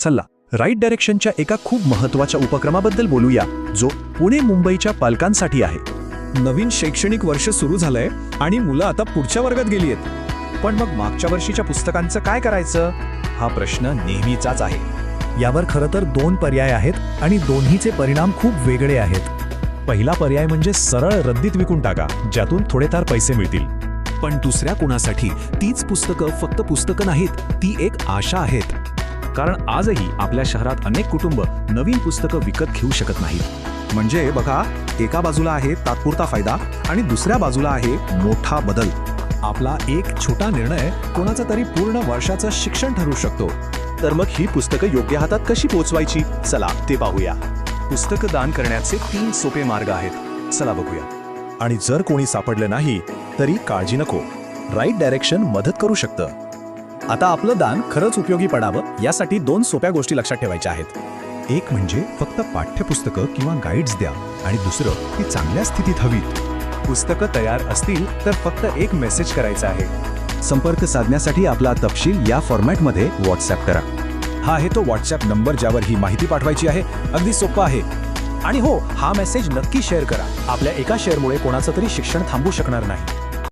चला राईट डायरेक्शनच्या एका खूप महत्त्वाच्या उपक्रमाबद्दल बोलूया, जो पुणे मुंबईच्या पालकांसाठी आहे। नवीन शैक्षणिक वर्ष सुरू झालंय आणि मुलं आता पुढच्या वर्गात गेली आहेत। पण मग मागच्या वर्षीच्या पुस्तकांचं काय करायचं, हा प्रश्न नेहमीचाच आहे। यावर खरं तर दोन पर्याय आहेत आणि दोन्हीचे परिणाम खूप वेगळे आहेत। पहिला पर्याय म्हणजे सरळ रद्दीत विकून टाका, ज्यातून थोडेफार पैसे मिळतील। पण दुसऱ्या कुणासाठी तीच पुस्तकं फक्त पुस्तकं नाहीत, ती एक आशा आहेत। कारण आजही आपल्या शहरात अनेक कुटुंब नवीन पुस्तकं विकत घेऊ शकत नाहीत। म्हणजे बघा, एका बाजूला आहे तात्पुरता फायदा आणि दुसऱ्या बाजूला आहे मोठा बदल। आपला एक छोटा निर्णय कोणाचं तरी पूर्ण वर्षाचं शिक्षण ठरवू शकतो। तर मग ही पुस्तकं योग्य हातात कशी पोहोचवायची, चला ते पाहूया। पुस्तकं दान करण्याचे 3 सोपे मार्ग आहेत, चला बघूया। आणि जर कोणी सापडलं नाही तरी काळजी नको, राईट डायरेक्शन मदत करू शकतं। आता आपलं दान खरंच उपयोगी पडावं यासाठी 2 सोप्या गोष्टी लक्षात ठेवायच्या आहेत। एक म्हणजे फक्त पाठ्यपुस्तकं किंवा गाईड्स द्या, आणि दुसरं ती चांगल्या स्थितीत हवीत। पुस्तकं तयार असतील तर फक्त एक मेसेज करायचा आहे। संपर्क साधण्यासाठी आपला तपशील या फॉर्मॅटमध्ये व्हॉट्सॲप करा। हा आहे तो व्हॉट्सॲप नंबर ज्यावर ही माहिती पाठवायची आहे। अगदी सोपं आहे। आणि हो, हा मेसेज नक्की शेअर करा। आपल्या एका शेअरमुळे कोणाचं तरी शिक्षण थांबू शकणार नाही।